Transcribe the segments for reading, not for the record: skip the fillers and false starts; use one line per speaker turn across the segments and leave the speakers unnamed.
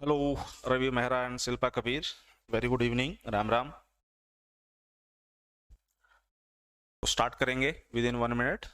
Hello Ravi Mehra and Shilpa Kabir. Very good evening, Ram Ram. तो start करेंगे with in 1 minute.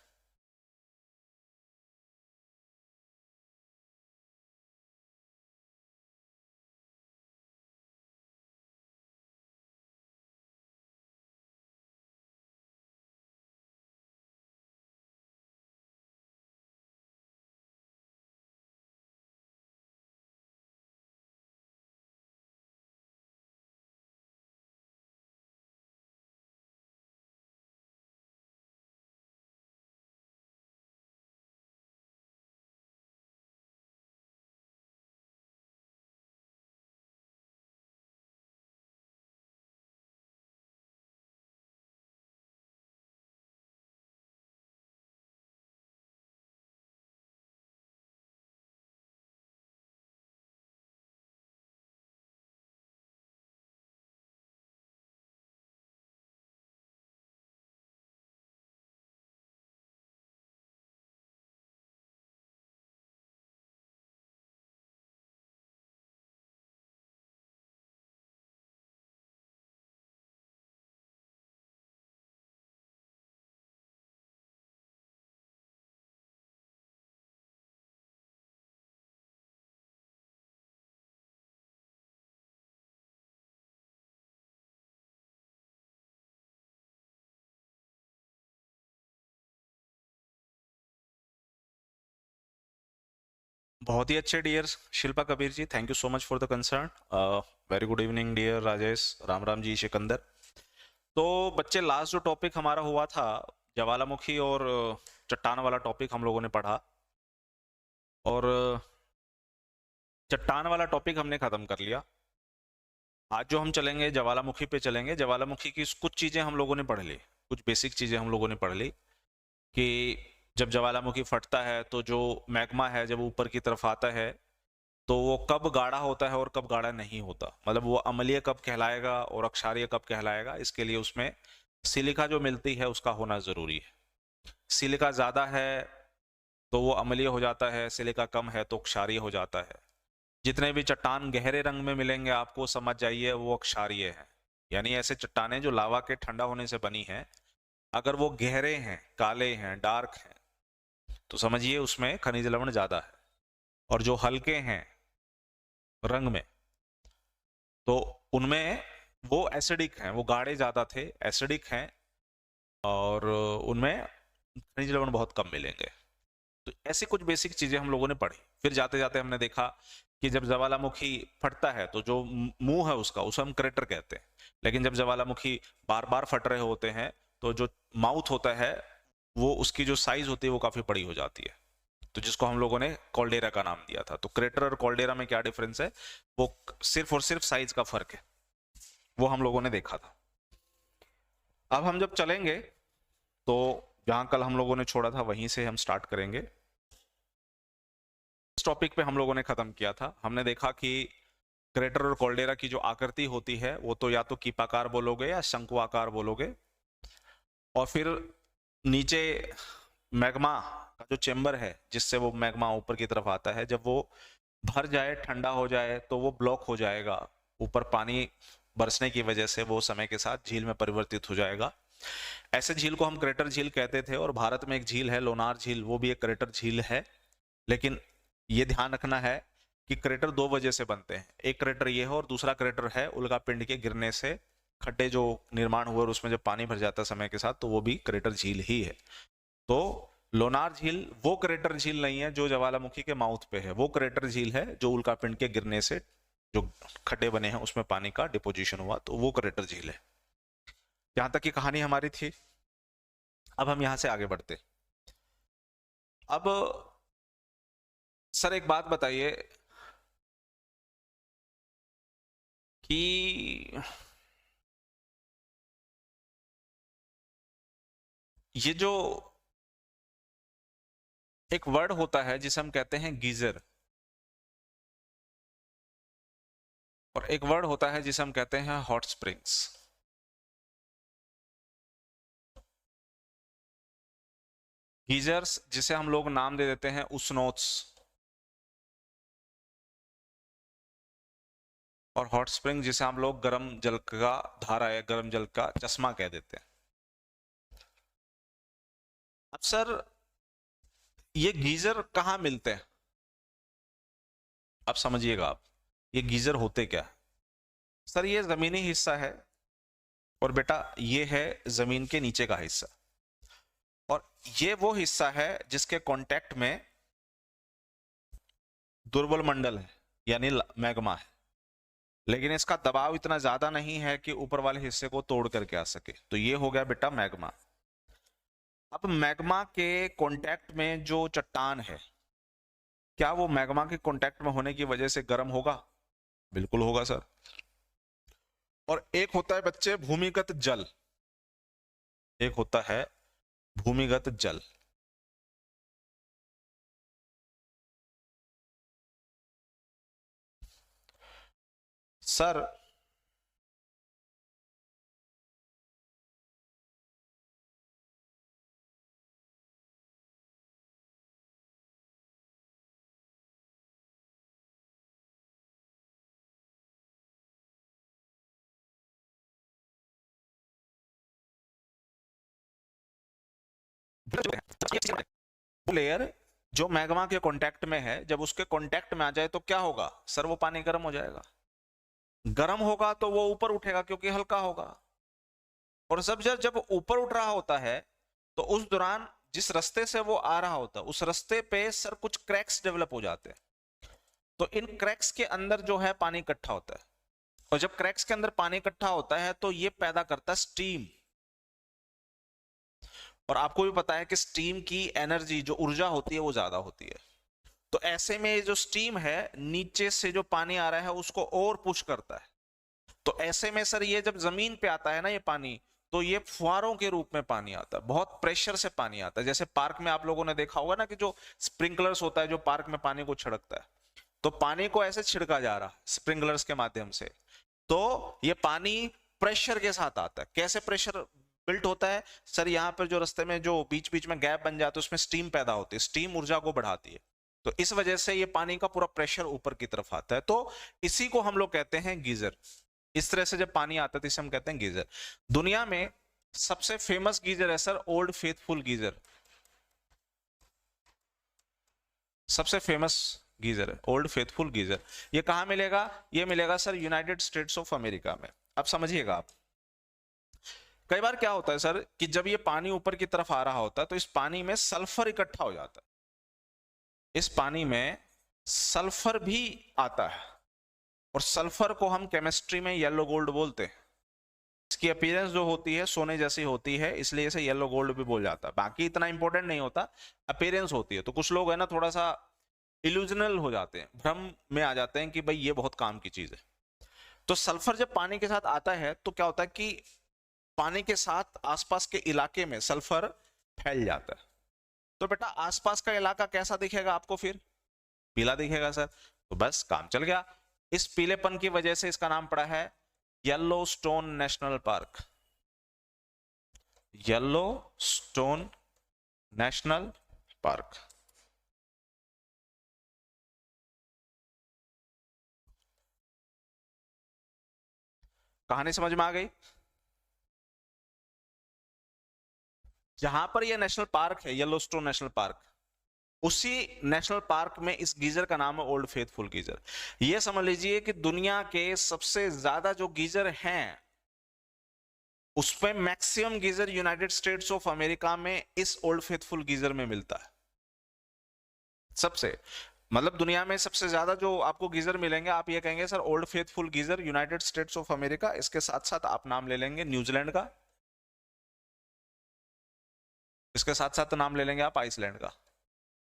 बहुत ही अच्छे dear Shilpa Kabir ji, thank you so much for the concern. Very good evening dear Rajesh, Ram Ram ji, Sikandar. तो बच्चे, लास्ट जो टॉपिक हमारा हुआ था ज्वालामुखी और चट्टान वाला टॉपिक हम लोगों ने पढ़ा, और चट्टान वाला टॉपिक हमने खत्म कर लिया। आज जो हम चलेंगे ज्वालामुखी पे चलेंगे। ज्वालामुखी की कुछ चीजें हम लोगों ने पढ़ ली, कुछ बेसिक चीजें हम लोगों ने पढ़ ली कि जब ज्वालामुखी फटता है तो जो मैग्मा है जब ऊपर की तरफ आता है तो वो कब गाढ़ा होता है और कब गाढ़ा नहीं होता, मतलब वो अम्लीय कब कहलाएगा और अक्षारीय कब कहलाएगा। इसके लिए उसमें सिलिका जो मिलती है उसका होना जरूरी है। सिलिका ज्यादा है तो वो अम्लीय हो जाता है, सिलिका कम है तो क्षारीय हो जाता है। जितने भी चट्टान गहरे रंग में मिलेंगे आपको समझ जाइए वो क्षारीय है। यानी ऐसे चट्टानें जो लावा के ठंडा होने से बनी हैं, अगर वो गहरे हैं, काले हैं, डार्क हैं, तो समझिए उसमें खनिज लवण ज्यादा है। और जो हल्के हैं रंग में, तो उनमें वो एसिडिक हैं, वो गाढ़े ज्यादा थे, एसिडिक हैं, और उनमें खनिज लवण बहुत कम मिलेंगे। तो ऐसी कुछ बेसिक चीजें हम लोगों ने पढ़ी। फिर जाते जाते हमने देखा कि जब ज्वालामुखी फटता है तो जो मुंह है उसका, उसे हम क्रेटर कहते हैं। लेकिन जब ज्वालामुखी बार बार फट रहे होते हैं तो जो माउथ होता है वो, उसकी जो साइज होती है वो काफी बड़ी हो जाती है, तो जिसको हम लोगों ने कॉल्डेरा का नाम दिया था। तो क्रेटर और कॉल्डेरा में क्या डिफरेंस है, वो सिर्फ और सिर्फ साइज का फर्क है, वो हम लोगों ने देखा था। अब हम जब चलेंगे तो जहां कल हम लोगों ने छोड़ा था वहीं से हम स्टार्ट करेंगे। इस टॉपिक पे हम लोगों ने खत्म किया था, हमने देखा कि क्रेटर और कॉल्डेरा की जो आकृति होती है वो तो या तो कीपाकार बोलोगे या शंकु आकार बोलोगे। और फिर नीचे मैग्मा का जो चेंबर है जिससे वो मैग्मा ऊपर की तरफ आता है, जब वो भर जाए, ठंडा हो जाए, तो वो ब्लॉक हो जाएगा। ऊपर पानी बरसने की वजह से वो समय के साथ झील में परिवर्तित हो जाएगा। ऐसे झील को हम क्रेटर झील कहते थे। और भारत में एक झील है लोनार झील, वो भी एक क्रेटर झील है। लेकिन ये ध्यान रखना है कि क्रेटर दो वजह से बनते हैं। एक क्रेटर ये है और दूसरा क्रेटर है उल्का पिंड के गिरने से खड्डे जो निर्माण हुए और उसमें जब पानी भर जाता है समय के साथ, तो वो भी क्रेटर झील ही है। तो लोनार झील वो क्रेटर झील नहीं है जो ज्वालामुखी के माउथ पे है, वो क्रेटर झील है जो उल्का पिंड के गिरने से जो खड्डे बने हैं उसमें पानी का डिपोजिशन हुआ, तो वो क्रेटर झील है। यहां तक की कहानी हमारी थी। अब हम यहां से आगे बढ़ते। अब सर एक बात बताइए कि ये जो एक वर्ड होता है जिसे हम कहते हैं गीजर, और एक वर्ड होता है जिसे हम कहते हैं हॉट स्प्रिंग्स। गीजर्स जिसे हम लोग नाम दे देते हैं उष्णोत्स, और हॉट स्प्रिंग जिसे हम लोग गर्म जल का धारा या गर्म जल का चश्मा कह देते हैं। अब सर ये गीजर कहाँ मिलते हैं, अब समझिएगा आप, ये गीजर होते क्या है। सर ये जमीनी हिस्सा है और बेटा ये है जमीन के नीचे का हिस्सा, और ये वो हिस्सा है जिसके कांटेक्ट में दुर्बल मंडल है यानी मैग्मा है, लेकिन इसका दबाव इतना ज्यादा नहीं है कि ऊपर वाले हिस्से को तोड़ करके आ सके। तो ये हो गया बेटा मैग्मा। अब मैग्मा के कांटेक्ट में जो चट्टान है, क्या वो मैग्मा के कांटेक्ट में होने की वजह से गर्म होगा? बिल्कुल होगा सर। और एक होता है बच्चे भूमिगत जल, एक होता है भूमिगत जल। सर लेयर जो मैग्मा के कांटेक्ट में है, जब उसके कांटेक्ट में आ जाए तो क्या होगा सर? वो पानी गर्म हो जाएगा। गर्म होगा तो वो ऊपर उठेगा क्योंकि हल्का होगा, और सब जब ऊपर उठ रहा होता है तो उस दौरान जिस रास्ते से वो आ रहा होता है उस रास्ते पे सर कुछ क्रैक्स डेवलप हो जाते हैं। तो इन क्रैक्स के अंदर जो है पानी इकट्ठा होता है, और जब क्रैक्स के अंदर पानी इकट्ठा होता है तो ये पैदा करता है स्टीम। और आपको भी पता है कि स्टीम की एनर्जी जो ऊर्जा होती है वो ज्यादा होती है। तो ऐसे में जो स्टीम है नीचे से जो पानी आ रहा है उसको और पुश करता है। तो ऐसे में सर ये जब जमीन पे आता है ना ये पानी, तो ये फुहारों के रूप में पानी आता है, बहुत प्रेशर से पानी आता है। जैसे पार्क में आप लोगों ने देखा होगा ना कि जो स्प्रिंकलर्स होता है जो पार्क में पानी को छिड़कता है, तो पानी को ऐसे छिड़का जा रहा है स्प्रिंकलर्स के माध्यम से। तो ये पानी प्रेशर के साथ आता है। कैसे प्रेशर बिल्ट होता है सर? यहाँ पर जो रास्ते में जो बीच बीच में गैप बन जाता है उसमें स्टीम पैदा होती है, स्टीम ऊर्जा को बढ़ाती है। तो इस वजह से ये पानी का पूरा प्रेशर ऊपर की तरफ आता है। तो इसी को हम लोग कहते हैं गीजर। इस तरह से जब पानी आता है तो इसे हम कहते हैं गीजर। दुनिया में सबसे फेमस गीजर है सर ओल्ड फेथफुल गीजर। सबसे फेमस गीजर है ओल्ड फेथफुल गीजर। ये कहां मिलेगा? ये मिलेगा sir United states of America में। अब समझिएगा आप, कई बार क्या होता है सर कि जब ये पानी ऊपर की तरफ आ रहा होता है तो इस पानी में सल्फर इकट्ठा हो जाता है, इस पानी में सल्फर भी आता है, और सल्फर को हम केमिस्ट्री में येलो गोल्ड बोलते हैं। इसकी अपीयरेंस जो होती है सोने जैसी होती है, इसलिए इसे येलो गोल्ड भी बोल जाता है। बाकी इतना इंपॉर्टेंट नहीं होता, अपीयरेंस होती है। तो कुछ लोग है ना थोड़ा सा इल्यूजनल हो जाते हैं, भ्रम में आ जाते हैं कि भाई ये बहुत काम की चीज है। तो सल्फर जब पानी के साथ आता है तो क्या होता है कि पानी के साथ आसपास के इलाके में सल्फर फैल जाता है। तो बेटा आसपास का इलाका कैसा दिखेगा आपको? फिर पीला दिखेगा सर। तो बस काम चल गया। इस पीलेपन की वजह से इसका नाम पड़ा है Yellowstone national park. Yellowstone national park. कहानी समझ में आ गई? जहां पर यह नेशनल पार्क है येलोस्टोन नेशनल पार्क, उसी नेशनल पार्क में इस गीजर का नाम है ओल्ड फेथफुल गीजर। यह समझ लीजिए कि दुनिया के सबसे ज्यादा जो गीजर हैं उसमें maximum geyser United states of America में इस ओल्ड फेथफुल गीजर में मिलता है। सबसे मतलब दुनिया में सबसे ज्यादा जो आपको गीजर मिलेंगे, आप ये कहेंगे sir old faithful geyser United states of America, इसके साथ साथ आप नाम ले लेंगे न्यूजीलैंड का, इसके साथ साथ नाम ले लेंगे आप आइसलैंड का।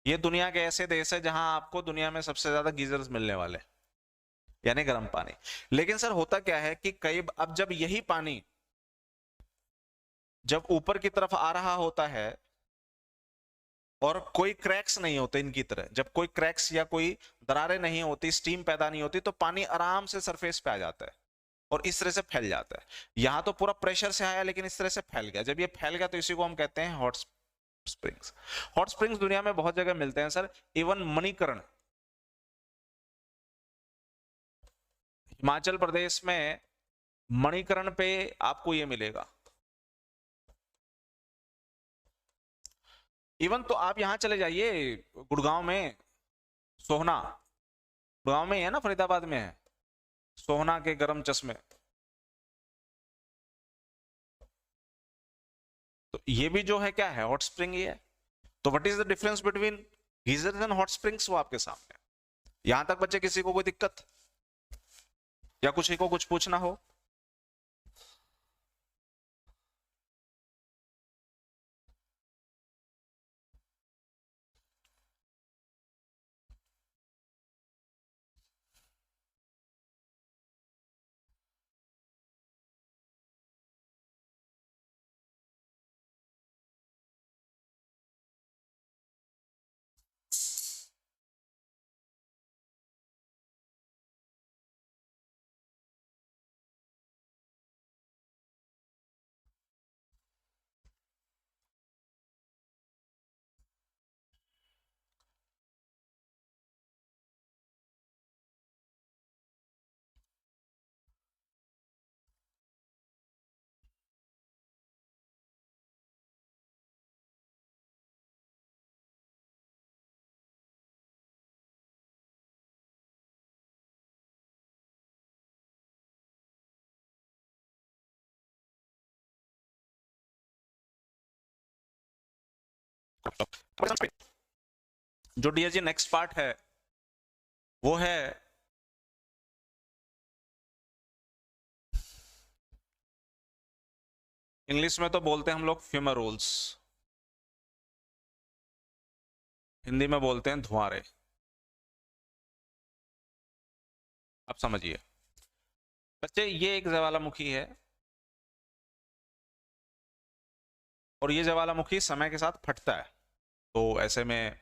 ये दुनिया के ऐसे देश है जहां आपको दुनिया में सबसे ज्यादा गीजर्स मिलने वाले, यानी गर्म पानी। लेकिन सर होता क्या है कि कई अब जब यही पानी जब ऊपर की तरफ आ रहा होता है और कोई क्रैक्स नहीं होते इनकी तरह, जब कोई क्रैक्स या कोई दरारें नहीं होती, स्टीम पैदा नहीं होती, तो पानी आराम से सरफेस पे आ जाता है और इस तरह से फैल जाता है। यहां तो पूरा प्रेशर से आया लेकिन इस तरह से फैल गया। जब ये फैल गया तो इसी को हम कहते हैं हॉट स्प्रिंग्स। हॉट स्प्रिंग्स दुनिया में बहुत जगह मिलते हैं सर, इवन मणिकर्ण, हिमाचल प्रदेश में मणिकरण पे आपको ये मिलेगा। इवन तो आप यहां चले जाइए गुड़गांव में, सोहना, गुड़गांव में ही है ना, फरीदाबाद में है, सोहना के गर्म चश्मे। तो ये भी जो है क्या है, हॉट स्प्रिंग ही है। तो what is the difference between geysers and hot springs, वो आपके सामने। यहां तक बच्चे किसी को कोई दिक्कत या कुछ ही को कुछ पूछना हो? जो डियर जी नेक्स्ट पार्ट है वो है इंग्लिश में तो बोलते हैं हम लोग फ्यूमेरोल्स, हिंदी में बोलते हैं धुआंरे। आप समझिए बच्चे, ये एक ज्वालामुखी है और ये ज्वालामुखी समय के साथ फटता है। तो ऐसे में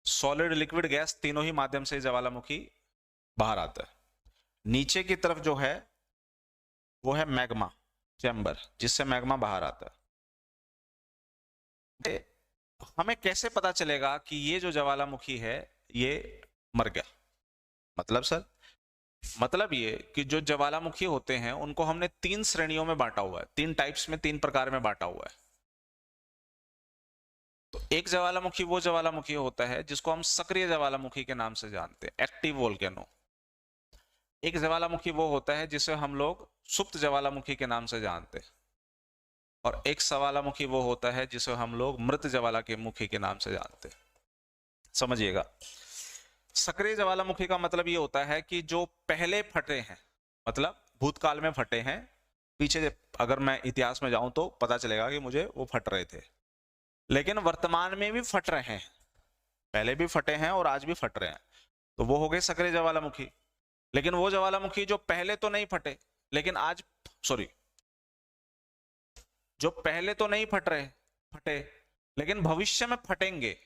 सॉलिड, लिक्विड, गैस तीनों ही माध्यम से ज्वालामुखी बाहर आता है। नीचे की तरफ जो है वो है मैग्मा चैम्बर, जिससे मैग्मा बाहर आता है। हमें कैसे पता चलेगा कि ये जो ज्वालामुखी है ये मर गया? मतलब सर, मतलब ये कि जो ज्वालामुखी होते हैं उनको हमने 3 श्रेणियों में बांटा हुआ है, 3 टाइप्स में, 3 प्रकार में बांटा हुआ है। तो एक ज्वालामुखी वो ज्वालामुखी होता है जिसको हम सक्रिय ज्वालामुखी के नाम से जानते हैं, एक्टिव वोल्केनो। एक ज्वालामुखी वो होता है जिसे हम लोग सुप्त ज्वालामुखी के नाम से जानते हैं, और एक ज्वालामुखी वो होता है जिसे हम लोग मृत ज्वालामुखी के नाम से जानते हैं। समझिएगा, सक्रिय ज्वालामुखी का मतलब ये होता है कि जो पहले फटे हैं, मतलब भूतकाल में फटे हैं, पीछे अगर मैं इतिहास में जाऊं तो पता चलेगा कि मुझे वो फट रहे थे, लेकिन वर्तमान में भी फट रहे हैं, पहले भी फटे हैं और आज भी फट रहे हैं, तो वो हो गए सक्रिय ज्वालामुखी। लेकिन वो ज्वालामुखी जो पहले तो नहीं फटे लेकिन आज, सॉरी, जो पहले तो नहीं फटे लेकिन भविष्य में फटेंगे,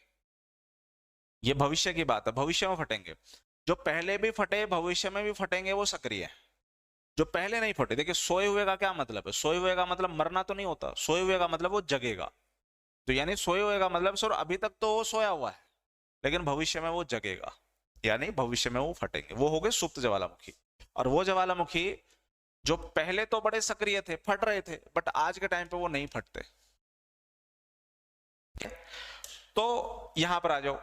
ये भविष्य की बात है, भविष्य में फटेंगे। जो पहले भी फटे भविष्य में भी फटेंगे वो सक्रिय है। जो पहले नहीं फटे, देखिए सोए हुए का क्या मतलब है, सोए हुए का मतलब मरना तो नहीं होता, सोए हुए का मतलब वो जगेगा। तो यानी सोए हुए का मतलब सर अभी तक तो वो सोया हुआ है लेकिन भविष्य में वो जगेगा, यानी भविष्य में वो फटेंगे, वो हो गए सुप्त ज्वालामुखी। और वो ज्वालामुखी जो पहले तो बड़े सक्रिय थे, फट रहे थे, बट आज के टाइम पे वो नहीं फटते। तो यहां पर आ जाओ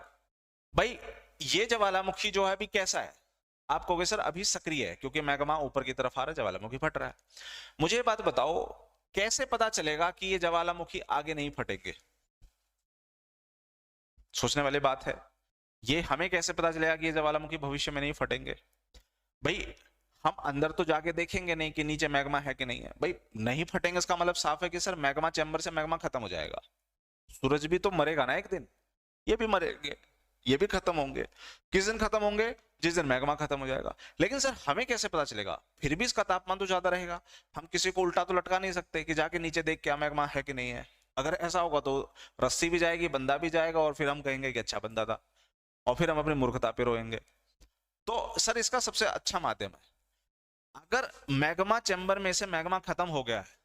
भाई, ये ज्वालामुखी जो है अभी कैसा है? आप कहोगे सर अभी सक्रिय है क्योंकि मैग्मा ऊपर की तरफ आ रहा है, ज्वालामुखी फट रहा है। मुझे ये बात बताओ, कैसे पता चलेगा कि ये ज्वालामुखी आगे नहीं फटेंगे? सोचने वाली बात है, ये हमें कैसे पता चलेगा कि ये ज्वालामुखी भविष्य में नहीं फटेंगे? भाई हम अंदर तो जाके देखेंगे नहीं कि नीचे मैग्मा है कि नहीं है। भाई नहीं फटेंगे इसका मतलब साफ है कि सर मैग्मा चैम्बर से मैग्मा खत्म हो जाएगा। सूरज भी तो मरेगा ना एक दिन, ये भी मरेंगे, ये भी खत्म होंगे। किस दिन खत्म होंगे? जिस दिन मैग्मा खत्म हो जाएगा। लेकिन सर हमें कैसे पता चलेगा? फिर भी इसका तापमान तो ज्यादा रहेगा, हम किसी को उल्टा तो लटका नहीं सकते कि जाके नीचे देख क्या मैग्मा है कि नहीं है। अगर ऐसा होगा तो रस्सी भी जाएगी, बंदा भी जाएगा, और फिर हम कहेंगे कि अच्छा बंदा था, और फिर हम अपनी मूर्खता पे रोएंगे। तो सर इसका सबसे अच्छा माध्यम है, अगर मैग्मा चैम्बर में से मैग्मा खत्म हो गया है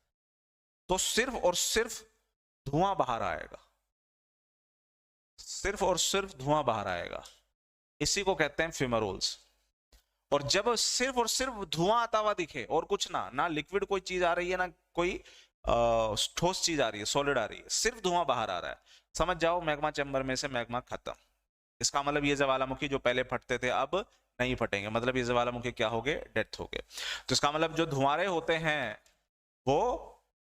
तो सिर्फ और सिर्फ धुआं बाहर आएगा, सिर्फ और सिर्फ धुआं बाहर आएगा। इसी को कहते हैं फ्यूमेरोल्स। और जब सिर्फ और सिर्फ धुआं आता हुआ दिखे और कुछ ना लिक्विड कोई चीज आ रही है, ना कोई ठोस चीज आ रही है, सॉलिड आ रही है, सिर्फ धुआं बाहर आ रहा है, समझ जाओ मैग्मा चैम्बर में से मैग्मा खत्म। इसका मतलब ये ज्वालामुखी जो पहले फटते थे अब नहीं फटेंगे, मतलब ये ज्वालामुखी क्या हो गए, डेथ हो गए। तो इसका मतलब जो धुआंरे होते हैं वो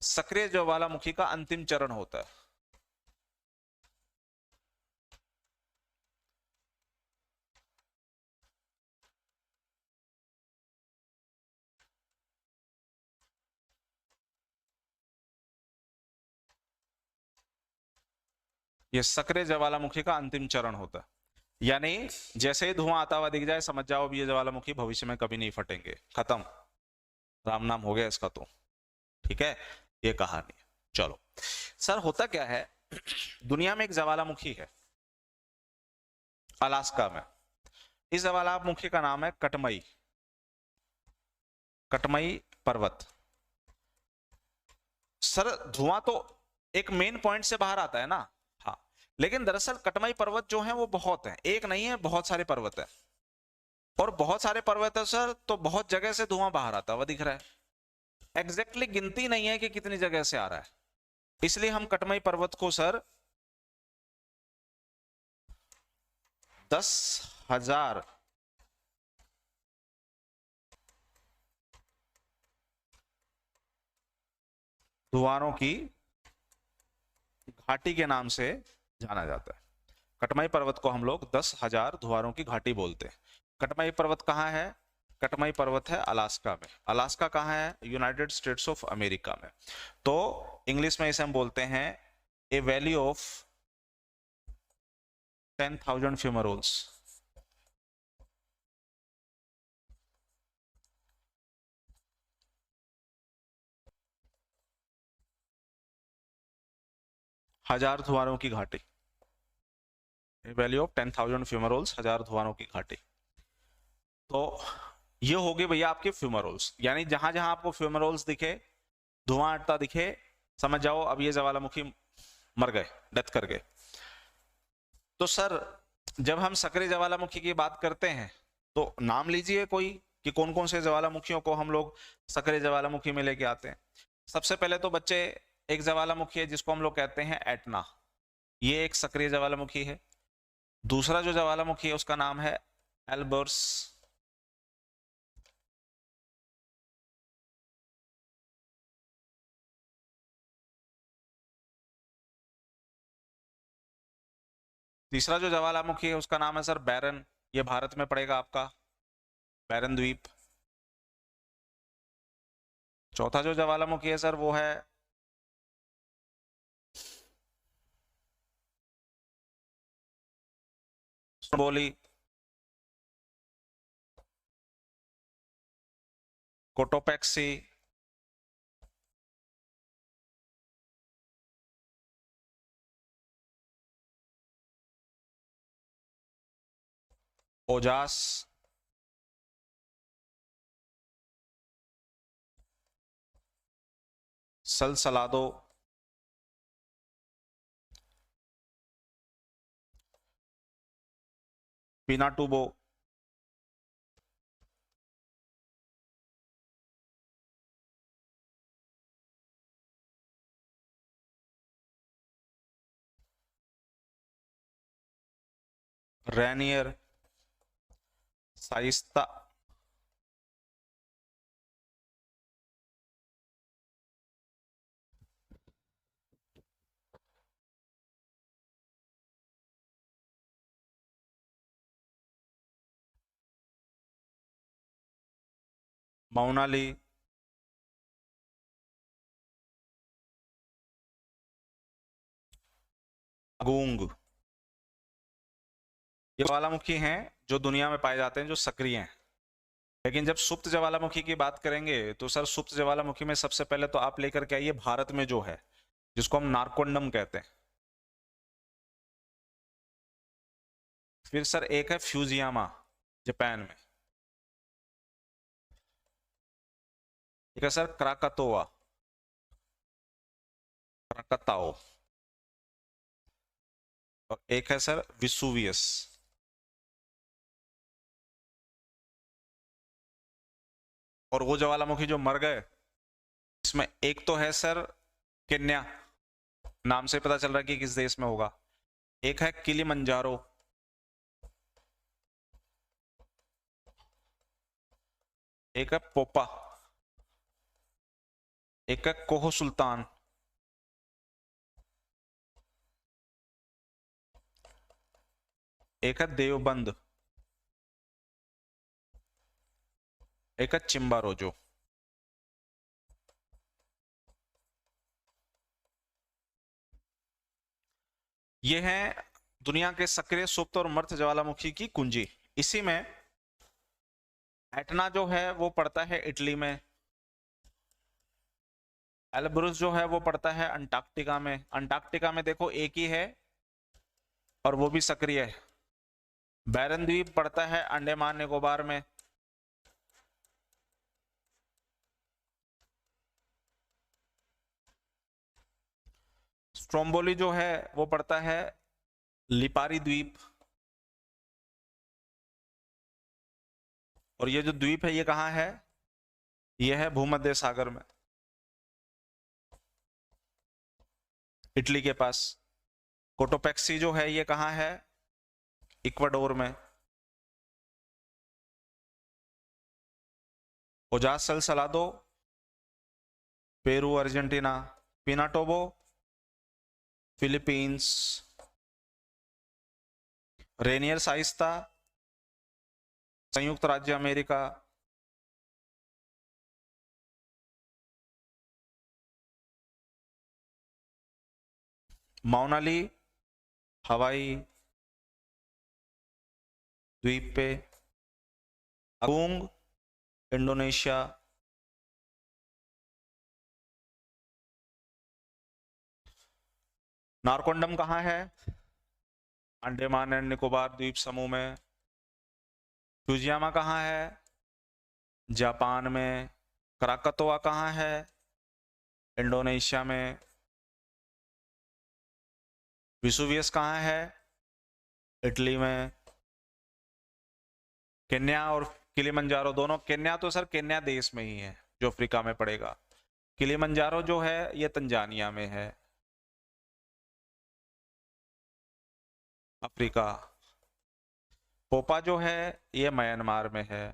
सक्रिय ज्वालामुखी का अंतिम चरण होता है। ये सक्रिय ज्वालामुखी का अंतिम चरण होता है, यानी जैसे ही धुआं आता हुआ दिख जाए समझ जाओ अब ये ज्वालामुखी भविष्य में कभी नहीं फटेंगे, खत्म, राम नाम हो गया इसका तो। ठीक है, ये कहानी है। चलो सर, होता क्या है, दुनिया में एक ज्वालामुखी है अलास्का में। इस ज्वालामुखी का नाम है कटमई, कटमई पर्वत। सर धुआं तो एक मेन पॉइंट से बाहर आता है ना, हाँ, लेकिन दरअसल कटमई पर्वत जो है वो बहुत है, एक नहीं है, बहुत सारे पर्वत है। और बहुत सारे पर्वत है सर, तो बहुत जगह से धुआं बाहर आता हुआ दिख रहा है। एग्जैक्टली गिनती नहीं है कि कितनी जगह से आ रहा है, इसलिए हम कटमई पर्वत को सर 10,000 धुआरों की घाटी के नाम से जाना जाता है। कटमई पर्वत को हम लोग 10,000 धुआरों की घाटी बोलते हैं। कटमई पर्वत कहाँ है, कटमई पर्वत है अलास्का में। अलास्का कहाँ है, यूनाइटेड स्टेट्स ऑफ अमेरिका में। तो इंग्लिश में इसे हम बोलते हैं ए वैली ऑफ 10,000 फ्यूमरोल्स। हजार धुआरों की घाटी, वैली ऑफ 10,000 फ्यूमरोल्स, हजार धुआरों की घाटी। तो ये हो गए भैया आपके फ्यूमरोल्स, यानी जहां जहां आपको फ्यूमरोल्स दिखे, धुआं हटता दिखे, समझ जाओ अब ये ज्वालामुखी मर गए, डेथ कर गए। तो सर जब हम सक्रिय ज्वालामुखी की बात करते हैं तो नाम लीजिए कोई कि कौन कौन से ज्वालामुखियों को हम लोग सक्रिय ज्वालामुखी में लेके आते हैं। सबसे पहले तो बच्चे एक ज्वालामुखी है जिसको हम लोग कहते हैं एटना, ये एक सक्रिय ज्वालामुखी है। दूसरा जो ज्वालामुखी है उसका नाम है एल्बर्स। तीसरा जो ज्वालामुखी है उसका नाम है सर बैरन, ये भारत में पड़ेगा आपका, बैरन द्वीप। चौथा जो ज्वालामुखी है सर वो है बोली, कोटोपैक्सी, ओजास, सलसलादो, पिनाटुबो, रैनियर, साइस्ता, मौनाली, गूंग। ये ज्वालामुखी हैं जो दुनिया में पाए जाते हैं जो सक्रिय हैं। लेकिन जब सुप्त ज्वालामुखी की बात करेंगे तो सर सुप्त ज्वालामुखी में सबसे पहले तो आप लेकर के आइए भारत में जो है, जिसको हम नारकोंडम कहते हैं। फिर सर एक है फ्यूजियामा जापान में। एक है सर क्राकातोआ, क्राकाताओ। और एक है सर विसुवियस। और वो ज्वालामुखी जो मर गए, इसमें एक तो है सर केन्या, नाम से पता चल रहा है कि किस देश में होगा। एक है किलिमंजारो, एक है पोपा, एक है कोहो सुल्तान, एक है देवबंद, एक है चिम्बारोजो। ये है दुनिया के सक्रिय, सुप्त और मर्त ज्वालामुखी की कुंजी। इसी में एटना जो है वो पड़ता है इटली में, एल्ब्रुस जो है वो पड़ता है अंटार्कटिका में। अंटार्कटिका में देखो एक ही है और वो भी सक्रिय है। बैरन द्वीप पड़ता है अंडमान निकोबार में। स्ट्रोम्बोली जो है वो पड़ता है लिपारी द्वीप। और ये जो द्वीप है ये कहाँ है? ये है भूमध्य सागर में, इटली के पास। कोटोपेक्सी जो है ये कहाँ है? इक्वाडोर में। ओजास सल Salado Peru Argentina. Pinatubo Philippines. Rainier साइस्ता संयुक्त राज्य अमेरिका। मौनाली हवाई द्वीप पे। Agung Indonesia. नारकोंडम कहाँ है? अंडमान एंड निकोबार द्वीप समूह में। फ्यूजियामा कहाँ है? जापान में। कराकतोआ कहाँ है? इंडोनेशिया में। विसुवियस कहाँ है? इटली में। केन्या और किलिमंजारो दोनों, केन्या तो सर केन्या देश में ही है जो अफ्रीका में पड़ेगा। किलिमंजारो जो है ये तंजानिया में है, अफ्रीका। पोपा जो है ये म्यांमार में है।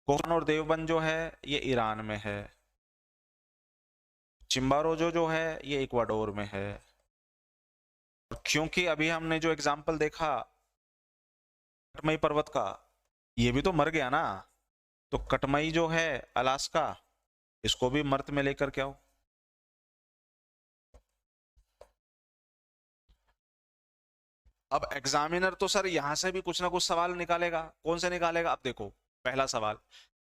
कोहन और देवबंद जो है ये ईरान में है। चिम्बारोजो जो है ये इक्वाडोर में है। क्योंकि अभी हमने जो एग्जाम्पल देखा कटमई पर्वत का, ये भी तो मर गया ना, तो कटमई जो है अलास्का, इसको भी मर्त में लेकर के आओ। अब एग्जामिनर तो सर यहां से भी कुछ ना कुछ सवाल निकालेगा। कौन से निकालेगा? अब देखो पहला सवाल,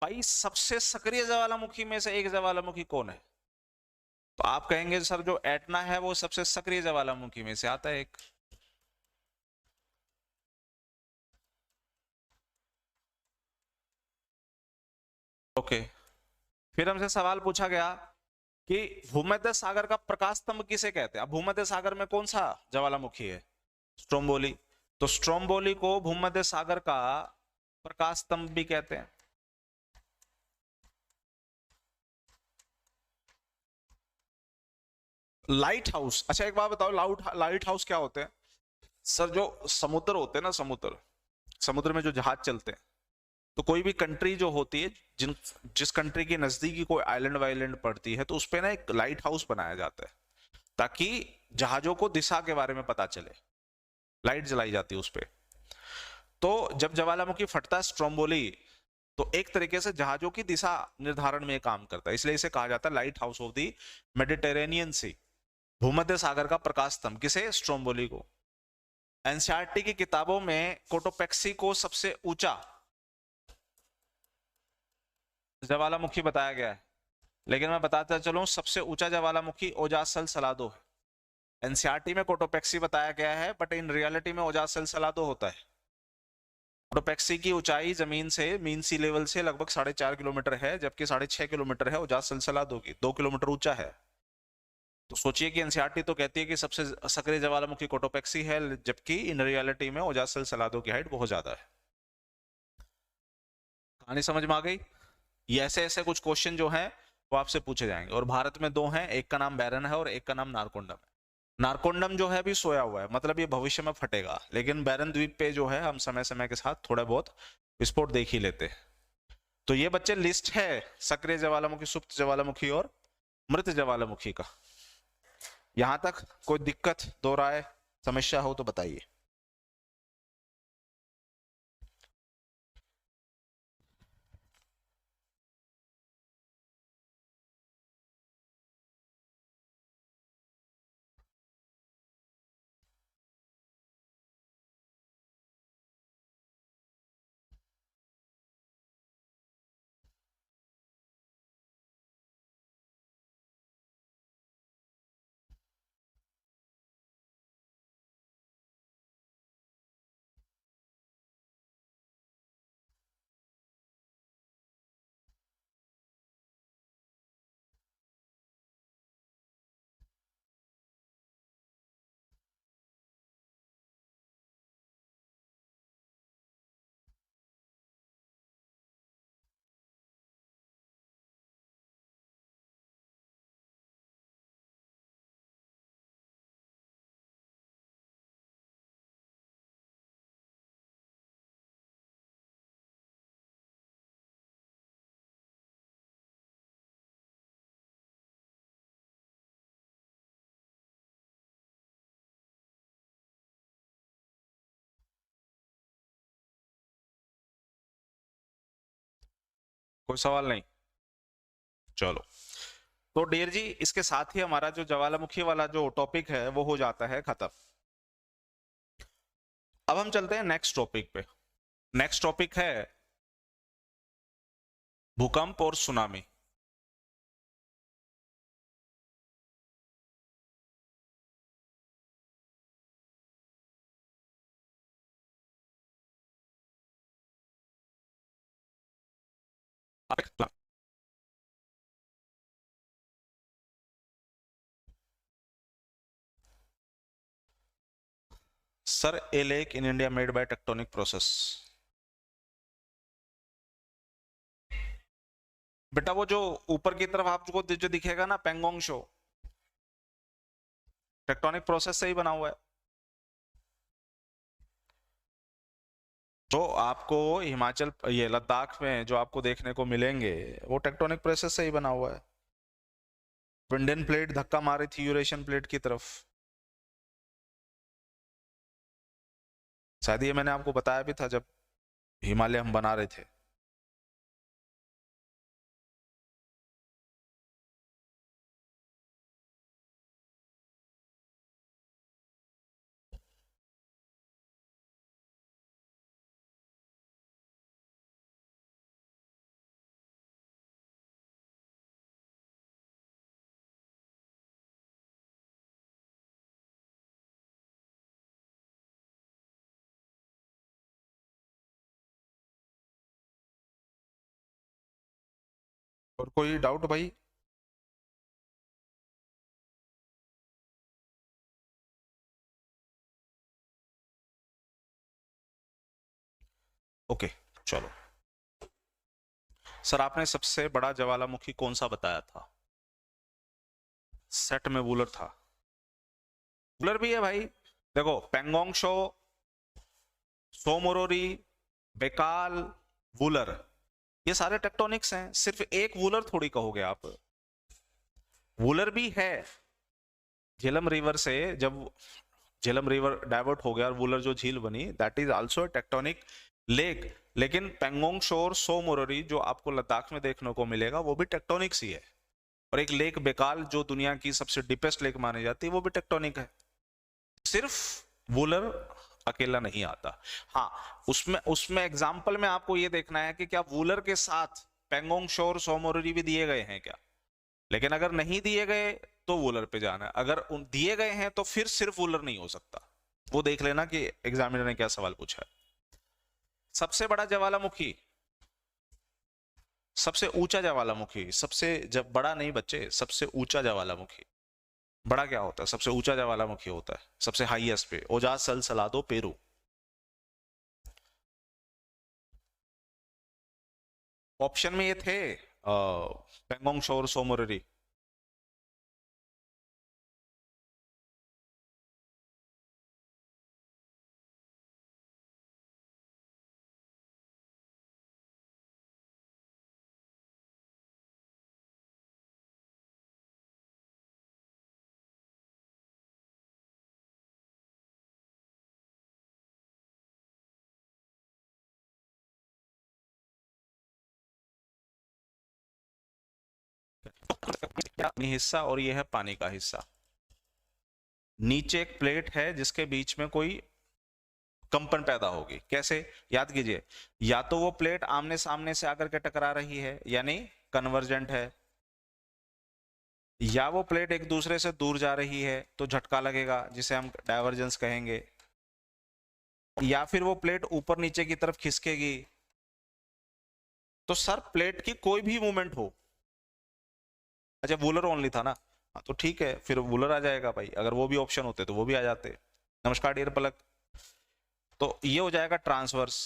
भाई सबसे सक्रिय ज्वालामुखी में से एक ज्वालामुखी कौन है? तो आप कहेंगे सर जो एटना है वो सबसे सक्रिय ज्वालामुखी में से आता है एक। ओके, फिर हमसे सवाल पूछा गया कि भूमध्य सागर का प्रकाश स्तंभ किसे कहते हैं? अब भूमध्य सागर में कौन सा ज्वालामुखी है? स्ट्रोम्बोली। तो स्ट्रोम्बोली को भूमध्य सागर का प्रकाश स्तंभ भी कहते हैं। लाइट हाउस, अच्छा एक बात बताओ, लाइट हाउस क्या होते हैं? सर जो समुद्र होते हैं ना, समुद्र, समुद्र में जो जहाज चलते हैं, तो कोई भी कंट्री जो होती है, जिस कंट्री के नजदीकी कोई आइलैंड वाइलैंड पड़ती है, तो उस पे ना एक लाइट हाउस बनाया जाता है ताकि जहाजों को दिशा के बारे में पता चले। लाइट जलाई जाती है उस पे। तो जब ज्वालामुखी फटता है स्ट्रोम्बोली, तो एक तरीके से जहाजों की दिशा निर्धारण में काम करता है, इसलिए इसे कहा जाता है lighthouse of the Mediterranean sea, भूमध्य सागर का प्रकाश स्तंभ। किसे? स्ट्रोम्बोली को। एनसीईआरटी की किताबों में कोटोपेक्सी को सबसे ऊंचा ज्वालामुखी बताया गया है, लेकिन मैं बताता चलूं सबसे ऊंचा ज्वालामुखी ओजास सल सलादो है। एनसीईआरटी में कोटोपेक्सी बताया गया है, बट इन रियलिटी में ओजास सल सलादो होता है। कोटोपेक्सी की ऊंचाई जमीन से, मीन सी लेवल से लगभग 4.5 किलोमीटर है, जबकि 6.5 किलोमीटर है ओजास सल सलादो की, 2 किलोमीटर ऊंचा है। तो सोचिए कि एनसीईआरटी तो कहती है कि सबसे सक्रिय ज्वालामुखी कोटोपेक्सी है, जबकि इन रियलिटी में ओजास सल सलादो की हाइट बहुत ज्यादा है। कहानी समझ में आ गई? ये ऐसे ऐसे कुछ क्वेश्चन जो हैं वो आपसे पूछे जाएंगे। और भारत में दो हैं, एक का नाम बैरन है और एक का नाम नारकोंडम है। नारकोंडम जो है अभी सोया हुआ है, मतलब ये भविष्य में फटेगा, लेकिन बैरन द्वीप पे जो है हम समय समय के साथ थोड़ा बहुत विस्फोट देख ही लेते हैं। तो ये बच्चे लिस्ट है सक्रिय ज्वालामुखी, सुप्त ज्वालामुखी और मृत ज्वालामुखी का। यहां तक कोई दिक्कत, दो राय, समस्या हो तो बताइए। कोई सवाल नहीं? चलो, तो डियर जी इसके साथ ही हमारा जो ज्वालामुखी वाला जो टॉपिक है वो हो जाता है खत्म। अब हम चलते हैं नेक्स्ट टॉपिक पे। नेक्स्ट टॉपिक है भूकंप और tsunami. Sir, A lake in India made by tectonic process. बेटा वो जो ऊपर की तरफ आपको जो दिखेगा ना पेंगोंग शो, टेक्टोनिक प्रोसेस से ही बना हुआ है। जो आपको हिमाचल, ये लद्दाख में जो आपको देखने को मिलेंगे वो टेक्टोनिक प्रोसेस से ही बना हुआ है। इंडियन प्लेट धक्का मारी थी यूरेशियन प्लेट की तरफ। शायद ये मैंने आपको बताया भी था जब हिमालय हम बना रहे थे। और कोई डाउट भाई? ओके, चलो। सर आपने सबसे बड़ा ज्वालामुखी कौन सा बताया था? सेट में वूलर था। वूलर भी है भाई। देखो पेंगोंग शो, सोमोरोरी, बेकाल, वूलर, ये सारे टेक्टोनिक्स हैं। सिर्फ एक वूलर थोड़ी कहोगे आप। वूलर भी है। झेलम रिवर से जब झेलम रिवर डाइवर्ट हो गया और वूलर जो झील बनी, that is also tectonic lake. लेकिन पेंगोंग शोर, सोमोरोरी जो आपको लद्दाख में देखने को मिलेगा वो भी टेक्टोनिक्स ही है। और एक लेक बेकाल जो दुनिया की सबसे डीपेस्ट लेक मानी जाती है वो भी टेक्टोनिक है। सिर्फ वूलर अकेला नहीं आता। हाँ, उसमें उसमें एग्जाम्पल में आपको ये देखना है कि क्या वूलर के साथ पेंगोंग शोर, सोमोरोरी भी दिए गए हैं क्या। लेकिन अगर नहीं दिए गए तो वूलर पे जाना है, अगर उन दिए गए हैं तो फिर सिर्फ वूलर नहीं हो सकता। वो देख लेना कि एग्जामिनर ने क्या सवाल पूछा है। सबसे बड़ा ज्वालामुखी, सबसे ऊंचा ज्वालामुखी, सबसे जब बड़ा नहीं बच्चे, सबसे ऊंचा ज्वालामुखी। बड़ा क्या होता है? सबसे ऊंचा ज्वालामुखी होता है सबसे हाईएस्ट पे, ओजाज सल सलादो पेरू। ऑप्शन में ये थे पेंगोंग शोर, सोमोरिरी। हिस्सा और ये है पानी का हिस्सा। नीचे एक प्लेट है जिसके बीच में कोई कंपन पैदा होगी। कैसे? याद कीजिए, या तो वो प्लेट आमने सामने से आकर के टकरा रही है यानी कन्वर्जेंट है, या वो प्लेट एक दूसरे से दूर जा रही है तो झटका लगेगा जिसे हम डाइवर्जेंस कहेंगे, या फिर वो प्लेट ऊपर नीचे की तरफ खिसकेगी। तो सर प्लेट की कोई भी मूवमेंट हो, अच्छा वूलर ओनली था ना, हाँ तो ठीक है, फिर वूलर आ जाएगा भाई, अगर वो भी ऑप्शन होते तो वो भी आ जाते। नमस्कार डियर पलक। तो ये हो जाएगा ट्रांसवर्स।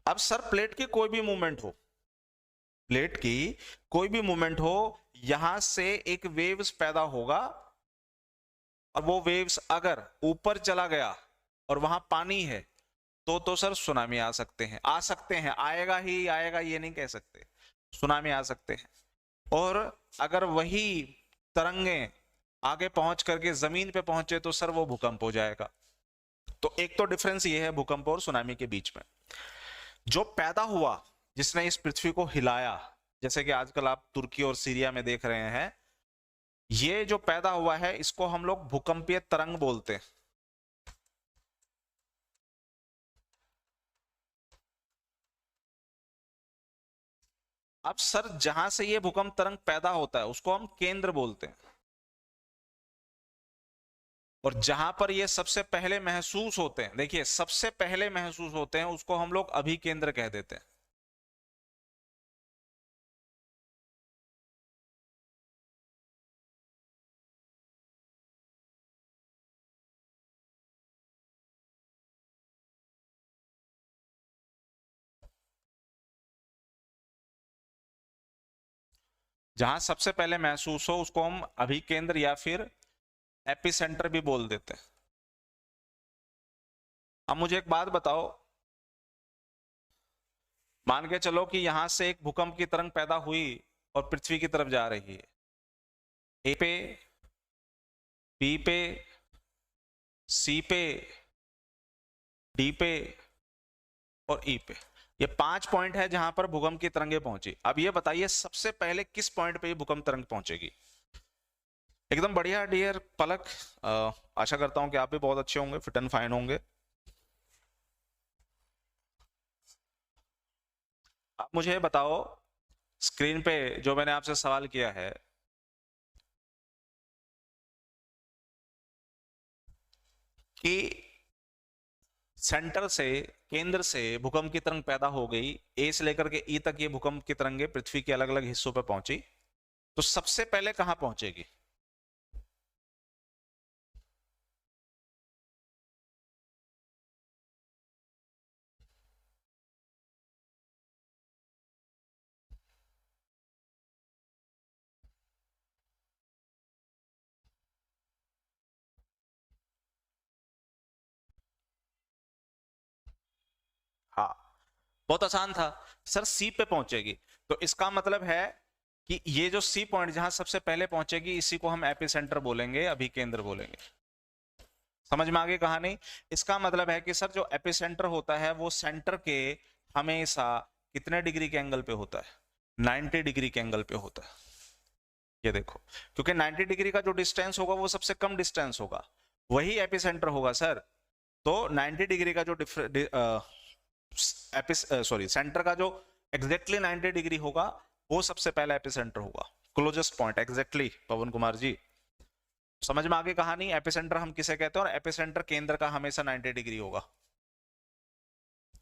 अब सर प्लेट की कोई भी मूवमेंट हो, प्लेट की कोई भी मूवमेंट हो, यहां से एक वेव्स पैदा होगा, और वो वेव्स अगर ऊपर चला गया और वहां पानी है तो सर सुनामी आ सकते हैं, आ सकते हैं, आएगा ही आएगा ये नहीं कह सकते, सुनामी आ सकते हैं। और अगर वही तरंगे आगे पहुंच करके जमीन पे पहुंचे तो सर वो भूकंप हो जाएगा। तो एक तो डिफरेंस ये है भूकंप और सुनामी के बीच में। जो पैदा हुआ जिसने इस पृथ्वी को हिलाया, जैसे कि आजकल आप तुर्की और सीरिया में देख रहे हैं, ये जो पैदा हुआ है इसको हम लोग भूकंपीय तरंग बोलते हैं। अब सर जहां से ये भूकंप तरंग पैदा होता है उसको हम केंद्र बोलते हैं, और जहां पर ये सबसे पहले महसूस होते हैं, देखिए सबसे पहले महसूस होते हैं उसको हम लोग अभिकेंद्र कह देते हैं। जहां सबसे पहले महसूस हो उसको हम अभिकेंद्र या फिर एपिसेंटर भी बोल देते हैं। अब मुझे एक बात बताओ, मान के चलो कि यहां से एक भूकंप की तरंग पैदा हुई और पृथ्वी की तरफ जा रही है, ए पे, बी पे, सी पे, डी पे और ई पे, ये 5 पॉइंट है जहां पर भूकंप की तरंगे पहुंची। अब ये बताइए सबसे पहले किस पॉइंट पे ये भूकंप तरंग पहुंचेगी? एकदम बढ़िया डियर पलक, आशा करता हूं कि आप भी बहुत अच्छे होंगे, फिट एंड फाइन होंगे। आप मुझे बताओ स्क्रीन पे जो मैंने आपसे सवाल किया है कि सेंटर से, केंद्र से भूकंप की तरंग पैदा हो गई, ए से लेकर के ई तक ये भूकंप की तरंगे पृथ्वी के अलग अलग हिस्सों पर पहुंची, तो सबसे पहले कहां पहुंचेगी? हाँ, बहुत आसान था सर, सी पे पहुंचेगी। तो इसका मतलब है कि ये जो सी पॉइंट जहां सबसे पहले पहुंचेगी इसी को हम एपिसेंटर बोलेंगे, अभिकेंद्र बोलेंगे। समझ में आ गई कहानी? इसका मतलब है कि सर जो एपिसेंटर होता है वो सेंटर के हमेशा कितने डिग्री के एंगल पे होता है? 90 डिग्री के एंगल पे होता है। ये देखो, क्योंकि 90 डिग्री का जो डिस्टेंस होगा वो सबसे कम डिस्टेंस होगा, वही एपिसेंटर होगा सर। तो 90 डिग्री का जो सेंटर का जो एग्जैक्टली 90 डिग्री होगा वो सबसे पहला एपिसेंटर होगा, क्लोजेस्ट पॉइंट एग्जैक्टली। पवन कुमार जी समझ में आगे कहानी? एपिसेंटर हम किसे कहते हैं, और एपिसेंटर केंद्र का हमेशा 90 डिग्री होगा।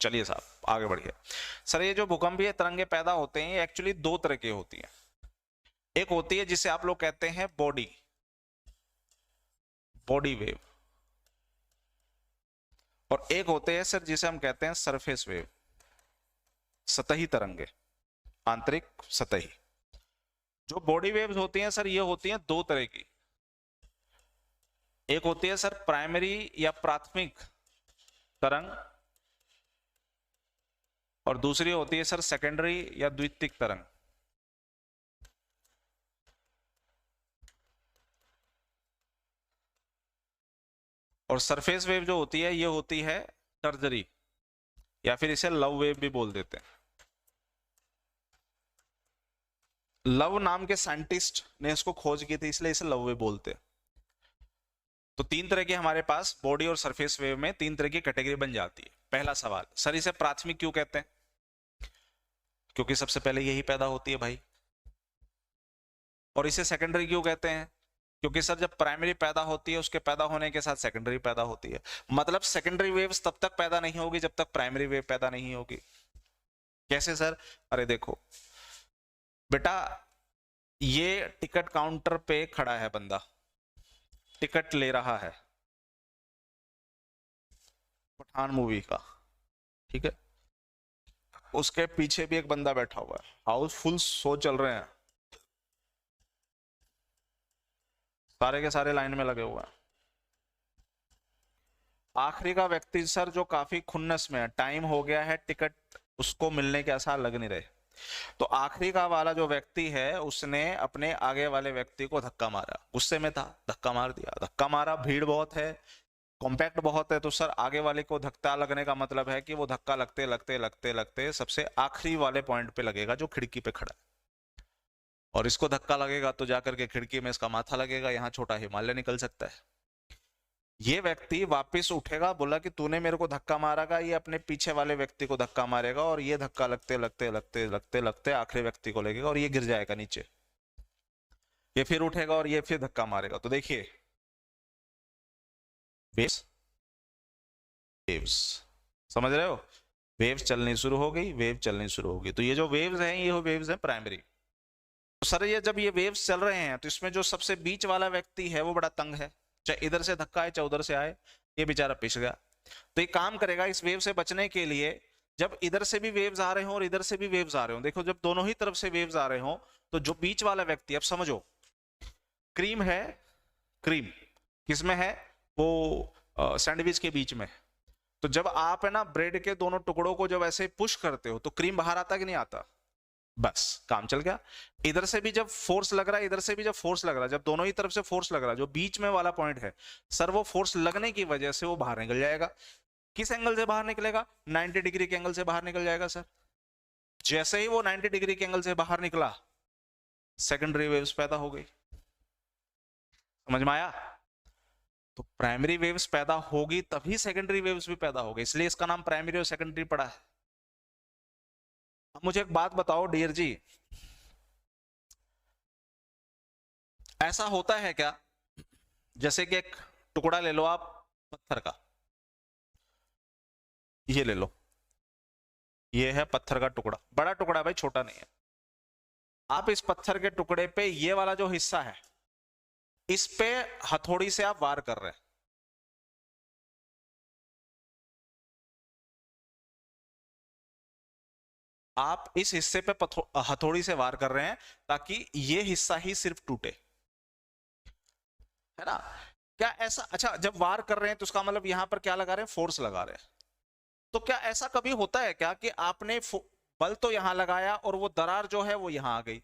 चलिए साहब आगे बढ़िए। सर ये जो भूकंपीय तरंगे पैदा होते हैं एक्चुअली दो तरह की होती हैं। एक होती है जिसे आप लोग कहते हैं बॉडी वेव, और एक होते हैं सर जिसे हम कहते हैं सरफेस वेव, सतही तरंगे, आंतरिक सतही। जो बॉडी वेव्स होती हैं सर ये होती हैं दो तरह की, एक होती है सर प्राइमरी या प्राथमिक तरंग, और दूसरी होती है सर सेकेंडरी या द्वितीयक तरंग। और सरफेस वेव जो होती है ये होती है टर्जरी, या फिर इसे लव वेव भी बोल देते हैं। लव नाम के साइंटिस्ट ने इसको खोज की थी इसलिए इसे लव वेव बोलते हैं। तो तीन तरह के हमारे पास बॉडी और सरफेस वेव में तीन तरह की कैटेगरी बन जाती है। पहला सवाल, सर इसे प्राथमिक क्यों कहते हैं? क्योंकि सबसे पहले यही पैदा होती है भाई। और इसे सेकेंडरी क्यों कहते हैं? क्योंकि सर जब प्राइमरी पैदा होती है उसके पैदा होने के साथ सेकेंडरी पैदा होती है। मतलब सेकेंडरी वेव्स तब तक पैदा नहीं होगी जब तक प्राइमरी वेव पैदा नहीं होगी। कैसे सर? अरे देखो बेटा, ये टिकट काउंटर पे खड़ा है बंदा, टिकट ले रहा है पठान मूवी का, ठीक है। उसके पीछे भी एक बंदा बैठा हुआ है, हाउसफुल शो चल रहे हैं, सारे के सारे लाइन में लगे हुए हैं। आखिरी का व्यक्ति सर जो काफी खुन्नस में है, टाइम हो गया है, टिकट उसको मिलने के आसार लग नहीं रहे, तो आखिरी का वाला जो व्यक्ति है उसने अपने आगे वाले व्यक्ति को धक्का मारा, गुस्से में था, धक्का मार दिया। धक्का मारा, भीड़ बहुत है, कॉम्पैक्ट बहुत है, तो सर आगे वाले को धक्का लगने का मतलब है कि वो धक्का लगते लगते लगते लगते सबसे आखिरी वाले पॉइंट पे लगेगा जो खिड़की पे खड़ा है। और इसको धक्का लगेगा तो जाकर के खिड़की में इसका माथा लगेगा, यहाँ छोटा हिमालय निकल सकता है। ये व्यक्ति वापस उठेगा, बोला कि तूने मेरे को धक्का मारा, ये अपने पीछे वाले व्यक्ति को धक्का मारेगा, और ये धक्का लगते लगते लगते लगते लगते आखिरी व्यक्ति को लगेगा और ये गिर जाएगा नीचे। ये फिर उठेगा और ये फिर धक्का मारेगा। तो देखिए वेव्स, वेव्स समझ रहे हो? वेव्स चलनी शुरू हो गई, वेव चलनी शुरू हो गई। तो ये जो वेव्स हैं ये वेव्स हैं प्राइमरी। तो सर ये जब ये वेव्स चल रहे हैं तो इसमें जो सबसे बीच वाला व्यक्ति है वो बड़ा तंग है, चाहे इधर से धक्का आए चाहे उधर से आए, ये बेचारा पिस गया। तो ये काम करेगा इस वेव से बचने के लिए, जब इधर से भी वेव्स आ रहे हो और इधर से भी वेव्स आ रहे हो, देखो जब दोनों ही तरफ से वेव्स आ रहे हो तो जो बीच वाला व्यक्ति, अब समझो क्रीम है, क्रीम किसमें है? वो सैंडविच के बीच में। तो जब आप है ना ब्रेड के दोनों टुकड़ों को जब ऐसे पुश करते हो तो क्रीम बाहर आता कि नहीं आता? बस काम चल गया। इधर से भी जब फोर्स लग रहा है, इधर से भी जब फोर्स लग रहा है, जब दोनों ही तरफ से फोर्स लग रहा है, जो बीच में वाला पॉइंट है सर वो फोर्स लगने की वजह से वो बाहर निकल जाएगा। किस एंगल से बाहर निकलेगा? 90 डिग्री के एंगल से बाहर निकल जाएगा सर। जैसे ही वो 90 डिग्री के एंगल से बाहर निकला, सेकेंडरी वेव्स पैदा हो गई। समझ में आया? तो प्राइमरी वेव्स पैदा होगी तभी सेकेंडरी वेव्स भी पैदा होगी, इसलिए इसका नाम प्राइमरी और सेकेंडरी पड़ा है। अब मुझे एक बात बताओ डियर जी, ऐसा होता है क्या जैसे कि एक टुकड़ा ले लो आप पत्थर का, ये ले लो, ये है पत्थर का टुकड़ा, बड़ा टुकड़ा भाई, छोटा नहीं है। आप इस पत्थर के टुकड़े पे ये वाला जो हिस्सा है इस पे हथौड़ी से आप वार कर रहे हैं, आप इस हिस्से पे हथौड़ी से वार कर रहे हैं ताकि ये हिस्सा ही सिर्फ टूटे, है ना? क्या ऐसा, अच्छा जब वार कर रहे हैं तो उसका मतलब यहां पर क्या लगा रहे हैं? फोर्स लगा रहे हैं। तो क्या ऐसा कभी होता है क्या कि आपने बल तो यहां लगाया और वो दरार जो है वो यहां आ गई?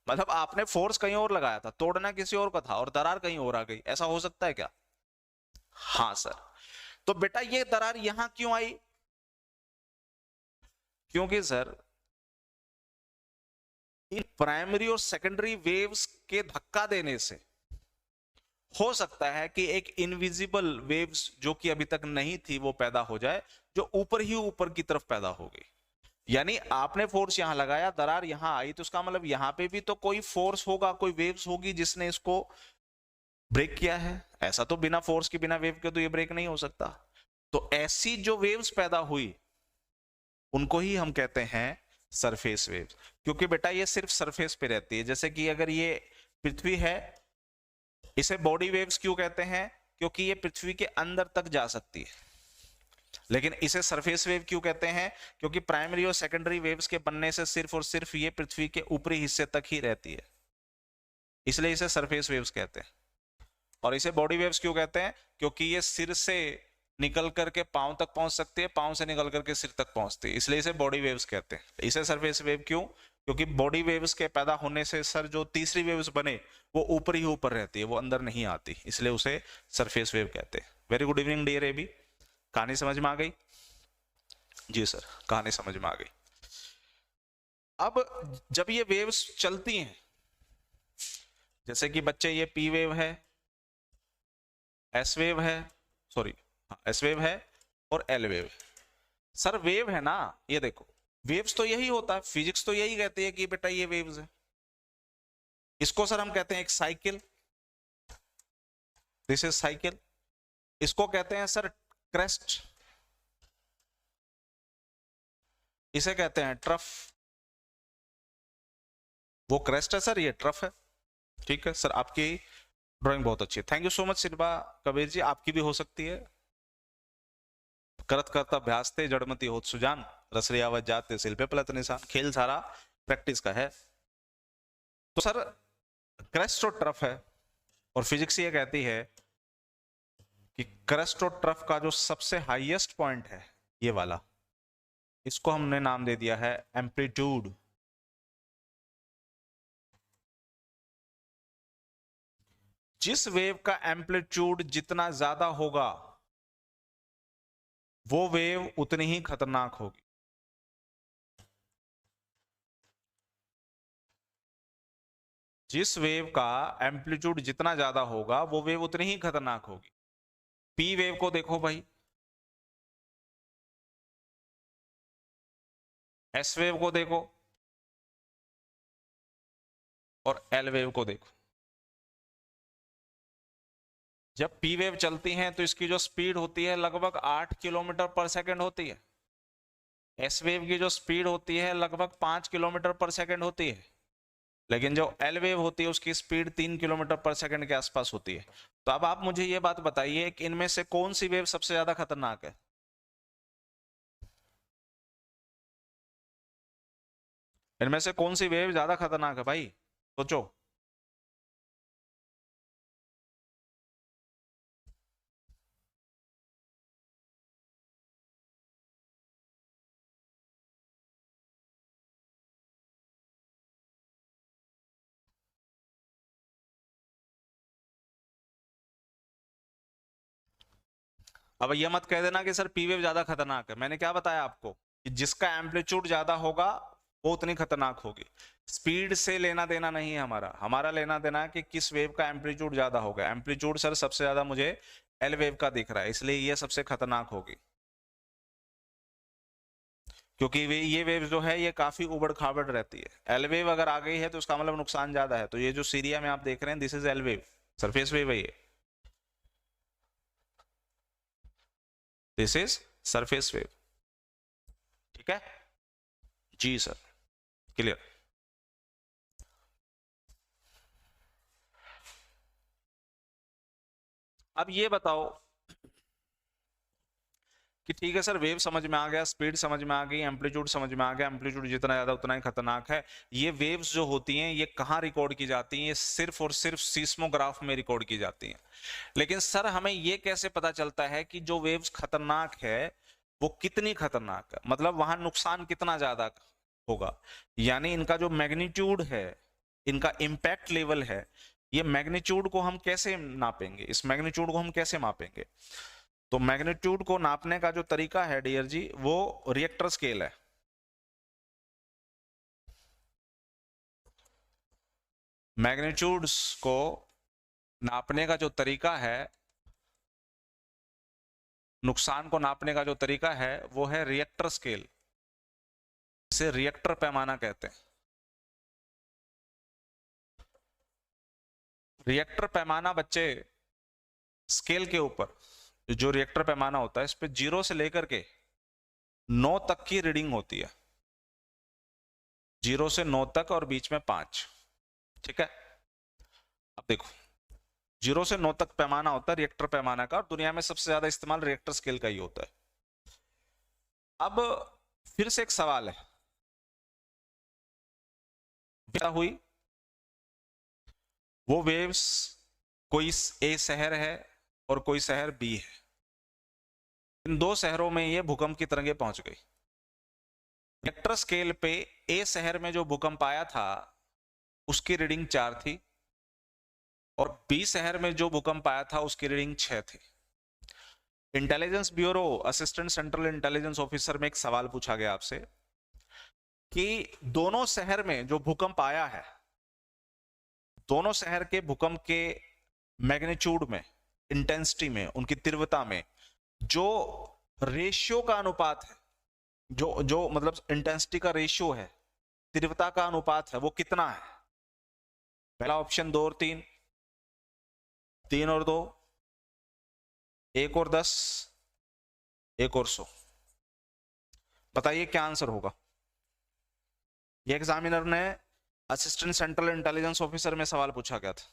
मतलब आपने फोर्स कहीं और लगाया था, तोड़ना किसी और का था, और दरार कहीं और आ गई, ऐसा हो सकता है क्या? हाँ सर। तो बेटा ये दरार यहां क्यों आई? क्योंकि सर इन प्राइमरी और सेकेंडरी वेव्स के धक्का देने से हो सकता है कि एक इनविजिबल वेव्स जो कि अभी तक नहीं थी वो पैदा हो जाए, जो ऊपर ही ऊपर की तरफ पैदा हो गई। यानी आपने फोर्स यहां लगाया, दरार यहां आई, तो उसका मतलब यहां पे भी तो कोई फोर्स होगा, कोई वेव्स होगी जिसने इसको ब्रेक किया है। ऐसा तो बिना फोर्स के, बिना वेव के तो ये ब्रेक नहीं हो सकता। तो ऐसी जो वेव्स पैदा हुई उनको ही हम कहते हैं सरफेस वेव्स। क्योंकि बेटा ये सिर्फ सरफेस पे रहती है। जैसे कि अगर ये पृथ्वी है, इसे बॉडी वेव्स क्यों कहते हैं? क्योंकि ये पृथ्वी के अंदर तक जा सकती है। लेकिन इसे सरफेस वेव क्यों कहते हैं? क्योंकि प्राइमरी और सेकेंडरी वेव्स के बनने से सिर्फ और सिर्फ ये पृथ्वी के ऊपरी हिस्से तक ही रहती है, इसलिए इसे सरफेस वेव्स कहते हैं। और इसे बॉडी वेव्स क्यों कहते हैं? क्योंकि ये सिर से निकल करके पांव तक पहुंच सकती है, पांव से निकल करके सिर तक पहुंचती है, इसलिए इसे बॉडी वेव्स कहते हैं। इसे सरफेस वेव क्यों? क्योंकि बॉडी वेव्स के पैदा होने से सर जो तीसरी वेव्स बने वो ऊपर ही ऊपर रहती है, वो अंदर नहीं आती, इसलिए उसे सरफेस वेव कहते हैं। Very good evening dear AB, कहानी समझ में आ गई? जी सर, कहानी समझ में आ गई। अब जब ये वेव्स चलती हैं, जैसे कि बच्चे ये पी वेव है, एस वेव है, सॉरी एस वेव है और एल वेव। सर वेव है ना, ये देखो वेव्स तो यही होता है, फिजिक्स तो यही कहती है कि बेटा ये वेव्स है। इसको सर हम कहते हैं एक साइकिल, दिस इज साइकिल। इसको कहते हैं सर क्रेस्ट, इसे कहते हैं ट्रफ। वो क्रेस्ट है सर, ये ट्रफ है। ठीक है सर, आपकी ड्राइंग बहुत अच्छी है, thank you so much Shilpa Kabir ji, आपकी भी हो सकती है। करत करता अभ्यास थे जड़मती होत सुजान, रसरी आवत जाते शिल्पे पलत निशान। खेल सारा प्रैक्टिस का है। तो सर क्रेस्ट और ट्रफ है, और फिजिक्स ये कहती है कि क्रेस्ट और ट्रफ का जो सबसे हाईएस्ट पॉइंट है ये वाला, इसको हमने नाम दे दिया है एम्पलीट्यूड। जिस वेव का एम्पलीट्यूड जितना ज्यादा होगा वो वेव उतनी ही खतरनाक होगी। जिस वेव का एम्पलीट्यूड जितना ज्यादा होगा वो वेव उतनी ही खतरनाक होगी। पी वेव को देखो भाई, एस वेव को देखो और एल वेव को देखो। जब पी वेव चलती हैं तो इसकी जो स्पीड होती है लगभग 8 किलोमीटर पर सेकंड होती है। एस वेव की जो स्पीड होती है लगभग 5 किलोमीटर पर सेकंड होती है। लेकिन जो एल वेव होती है उसकी स्पीड 3 किलोमीटर पर सेकंड के आसपास होती है। तो अब आप मुझे ये बात बताइए कि इनमें से कौन सी वेव सबसे ज्यादा खतरनाक है? इनमें से कौन सी वेव ज्यादा खतरनाक है भाई, सोचो। अब ये मत कह देना कि सर पी वेव ज्यादा खतरनाक है। मैंने क्या बताया आपको कि जिसका एम्पलीट्यूड ज्यादा होगा वो उतनी खतरनाक होगी। स्पीड से लेना देना नहीं है हमारा, हमारा लेना देना है कि किस वेव का एम्पलीट्यूड ज्यादा होगा। एम्पलीट्यूड सर सबसे ज्यादा मुझे एल वेव का दिख रहा है, इसलिए ये सबसे खतरनाक होगी। क्योंकि ये वेव जो है ये काफी उबड़ खाबड़ रहती है। एल वेव अगर आ गई है तो उसका मतलब नुकसान ज्यादा है। तो ये जो सीरिया में आप देख रहे हैं this is L wave, surface wave है ये, दिस इज सरफेस वेव। ठीक है जी सर, क्लियर। अब ये बताओ कि ठीक है सर वेव समझ में आ गया, स्पीड समझ में आ गई, एम्पलीट्यूड समझ में आ गया, एम्पलीट्यूड जितना ज्यादा उतना ही खतरनाक है। ये वेव्स जो होती हैं ये कहाँ रिकॉर्ड की जाती हैं? ये सिर्फ और सिर्फ सीस्मोग्राफ में रिकॉर्ड की जाती हैं। लेकिन सर हमें ये कैसे पता चलता है कि जो वेव्स खतरनाक है वो कितनी खतरनाक है, मतलब वहां नुकसान कितना ज्यादा होगा? यानी इनका जो मैग्नीट्यूड है, इनका इम्पैक्ट लेवल है, ये मैग्नीट्यूड को हम कैसे नापेंगे? इस मैग्नीट्यूड को हम कैसे मापेंगे? तो मैग्नीट्यूड को नापने का जो तरीका है डियर जी वो रिएक्टर स्केल है। मैग्नीट्यूड्स को नापने का जो तरीका है, नुकसान को नापने का जो तरीका है वो है रिएक्टर स्केल। इसे रिएक्टर पैमाना कहते हैं। रिएक्टर पैमाना बच्चे स्केल के ऊपर, जो रिएक्टर पैमाना होता है इस पे 0 से लेकर के 9 तक की रीडिंग होती है। 0 से 9 तक और बीच में 5। ठीक है, अब देखो 0 से 9 तक पैमाना होता है रिएक्टर पैमाना का, और दुनिया में सबसे ज्यादा इस्तेमाल रिएक्टर स्केल का ही होता है। अब फिर से एक सवाल है, क्या हुई वो वेव्स, कोई ए शहर है और कोई शहर बी है, इन दो शहरों में ये भूकंप की तरंगे पहुंच गई। रिक्टर स्केल पे ए शहर में जो भूकंप आया था उसकी रीडिंग 4 थी और बी शहर में जो भूकंप आया था उसकी रीडिंग 6 थी। Intelligence bureau assistant central intelligence officer में एक सवाल पूछा गया आपसे कि दोनों शहर में जो भूकंप आया है, दोनों शहर के भूकंप के मैग्नीट्यूड में, इंटेंसिटी में, उनकी तीव्रता में जो रेशियो का अनुपात है, जो जो मतलब इंटेंसिटी का रेशियो है, तीव्रता का अनुपात है, वो कितना है? पहला ऑप्शन 2 और 3, 3 और 2, 1 और 10, 1 और 100। बताइए क्या आंसर होगा? ये एग्जामिनर ने असिस्टेंट सेंट्रल इंटेलिजेंस ऑफिसर में सवाल पूछा गया था।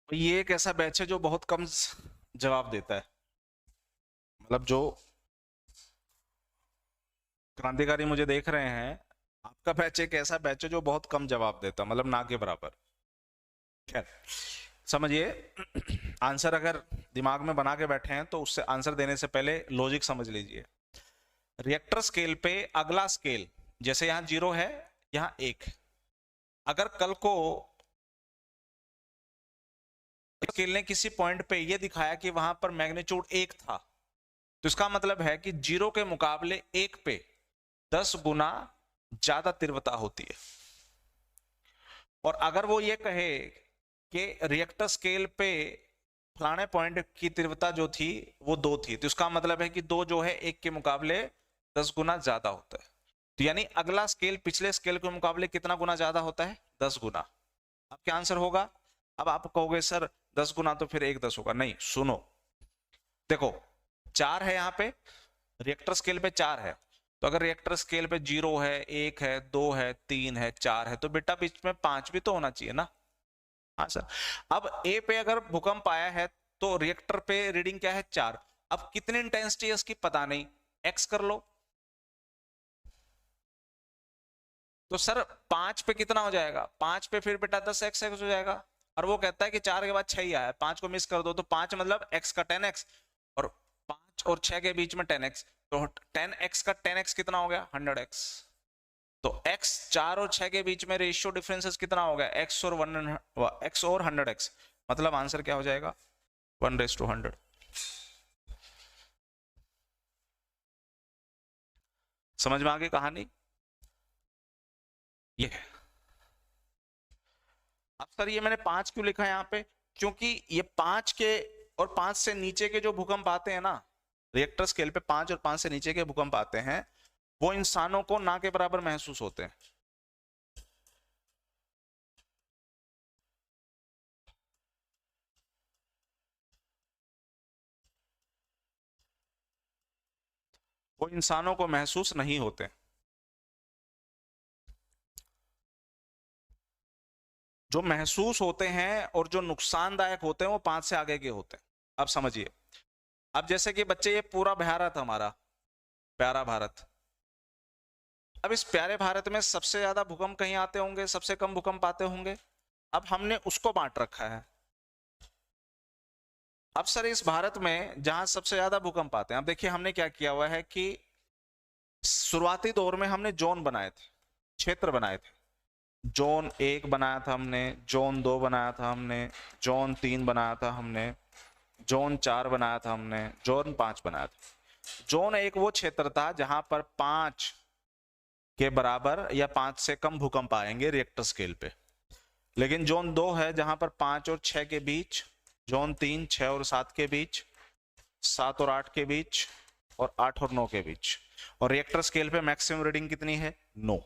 तो ये एक ऐसा बैच है जो बहुत कम जवाब देता है, मतलब जो क्रांतिकारी मुझे देख रहे हैं, आपका बैच एक ऐसा बैच है जो बहुत कम जवाब देता, मतलब ना के बराबर। खैर समझिए, आंसर अगर दिमाग में बना के बैठे हैं तो उससे आंसर देने से पहले लॉजिक समझ लीजिए। रिएक्टर स्केल पे अगला स्केल, जैसे यहां 0 है, यहां 1 है। अगर कल को स्केल ने किसी पॉइंट पे ये दिखाया कि वहां पर मैग्नीट्यूड 1 था, तो इसका मतलब है कि 0 के मुकाबले 1 पे 10 गुना ज्यादा तीव्रता होती है। और अगर वो ये कहे कि रिएक्टर स्केल पे फलाने पॉइंट की तीव्रता जो थी वो 2 थी, तो इसका मतलब है कि 2 जो है 1 के मुकाबले 10 गुना ज्यादा होता है। तो यानी अगला स्केल पिछले स्केल के मुकाबले कितना गुना ज्यादा होता है? 10 गुना। अब क्या आंसर होगा? अब आप कहोगे सर 10 गुना तो फिर 1 10 होगा। नहीं, सुनो, देखो 4 है यहाँ पे, रिएक्टर स्केल पे 4 है, तो अगर रिएक्टर स्केल पे 0 है, 1 है, 2 है, 3 है, 4 है, तो बेटा बीच में 5 भी तो होना चाहिए ना। हाँ सर। अब ए पे अगर भूकंप आया है तो रिएक्टर पे रीडिंग क्या है? 4। अब कितनी इंटेंसिटी है उसकी पता नहीं, एक्स कर लो। तो सर 5 पे कितना हो जाएगा? 5 पे फिर बेटा 10 एक्स एक्स हो जाएगा। और वो कहता है कि 4 के बाद 6 ही आया, 5 को मिस कर दो, तो 5 मतलब x का 10x, और 5 और 6 के बीच में 10x, तो 10x का 10x कितना हो गया? 100x। तो x 4 और 6 के बीच में रेशियो डिफरेंसेस कितना हो गया? x और 100x, मतलब आंसर क्या हो जाएगा? 1:100। समझ में आ गई कहानी? ये है। अब सर ये मैंने 5 क्यों लिखा है यहाँ पे? क्योंकि ये 5 के और 5 से नीचे के जो भूकंप आते हैं ना, रिएक्टर स्केल पे 5 और 5 से नीचे के भूकंप आते हैं, वो इंसानों को ना के बराबर महसूस होते हैं। वो इंसानों को महसूस नहीं होते। जो महसूस होते हैं और जो नुकसानदायक होते हैं वो 5 से आगे के होते हैं। अब समझिए, अब जैसे कि बच्चे ये पूरा भारत हमारा प्यारा भारत, अब इस प्यारे भारत में सबसे ज्यादा भूकंप कहीं आते होंगे, सबसे कम भूकंप आते होंगे। अब हमने उसको बांट रखा है। अब सर इस भारत में जहां सबसे ज्यादा भूकंप आते हैं, अब देखिए हमने क्या किया हुआ है कि शुरुआती दौर में हमने जोन बनाए थे, क्षेत्र बनाए थे। जोन 1 बनाया था हमने, जोन 2 बनाया था हमने, जोन 3 बनाया था हमने, जोन 4 बनाया था हमने, जोन 5 बनाया था। जोन 1 वो क्षेत्र था जहां पर 5 के बराबर या 5 से कम भूकंप आएंगे रिएक्टर स्केल पे। लेकिन जोन 2 है जहां पर 5 और 6 के बीच, जोन 3 6 और 7 के बीच, 7 और 8 के बीच, और 8 और 9 के बीच। और रिएक्टर स्केल पे मैक्सिमम रीडिंग कितनी है? 9।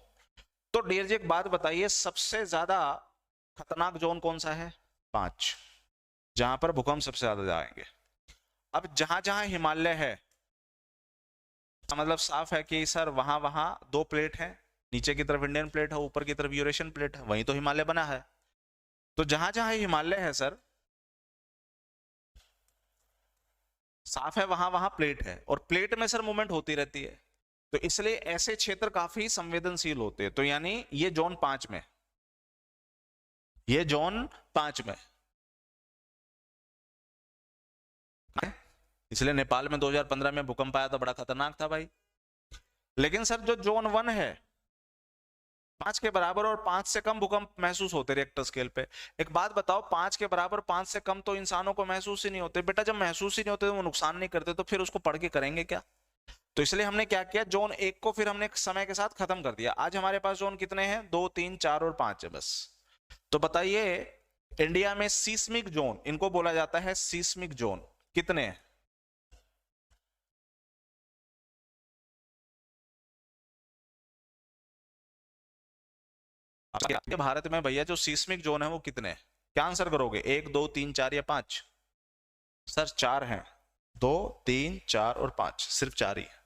तो डियर जी एक बात बताइए, सबसे ज्यादा खतरनाक जोन कौन सा है? 5, जहां पर भूकंप सबसे ज्यादा जाएंगे। अब जहां जहां हिमालय है, मतलब साफ है कि सर वहां वहां 2 प्लेट है, नीचे की तरफ इंडियन प्लेट है, ऊपर की तरफ यूरेशियन प्लेट है, वहीं तो हिमालय बना है। तो जहां जहां हिमालय है सर, साफ है वहां वहां प्लेट है, और प्लेट में सर मूवमेंट होती रहती है। तो इसलिए ऐसे क्षेत्र काफी संवेदनशील होते हैं। तो यानी ये जोन 5 में, ये जोन 5 में, इसलिए नेपाल में 2015 में भूकंप आया तो बड़ा खतरनाक था भाई। लेकिन सर जो जोन 1 है, 5 के बराबर और 5 से कम भूकंप महसूस होते रिएक्टर स्केल पे। एक बात बताओ, 5 के बराबर 5 से कम तो इंसानों को महसूस ही नहीं होते। बेटा जब महसूस ही नहीं होते तो वो नुकसान नहीं करते, तो फिर उसको पढ़ के करेंगे क्या? तो इसलिए हमने क्या किया, जोन 1 को फिर हमने समय के साथ खत्म कर दिया। आज हमारे पास जोन कितने हैं? 2 3 4 और 5 है बस। तो बताइए, इंडिया में सीस्मिक जोन, इनको बोला जाता है सीस्मिक जोन, कितने हैं? आपके भारत में भैया जो सीस्मिक जोन है वो कितने हैं? क्या आंसर करोगे? 1 2 3 4 या 5? सर 4 हैं। 2 3 4 और 5, सिर्फ 4 ही है।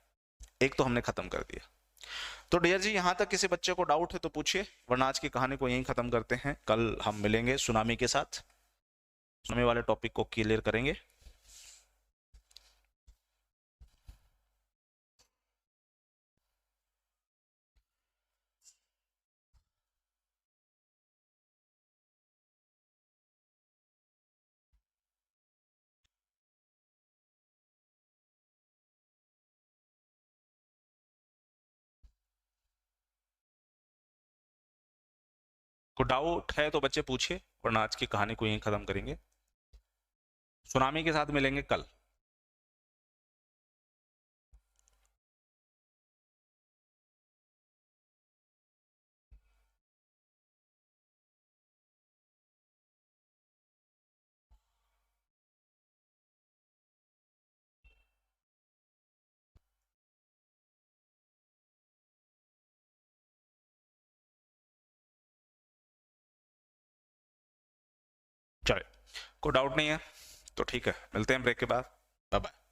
एक तो हमने खत्म कर दिया। तो डियर जी यहां तक किसी बच्चे को डाउट है तो पूछिए, वरना आज की कहानी को यहीं खत्म करते हैं। कल हम मिलेंगे सुनामी के साथ, सुनामी वाले टॉपिक को क्लियर करेंगे। को डाउट है तो बच्चे पूछिए, वरना आज की कहानी को यहीं खत्म करेंगे। सुनामी के साथ मिलेंगे कल। चले, कोई डाउट नहीं है तो ठीक है, मिलते हैं ब्रेक के बाद। Bye bye.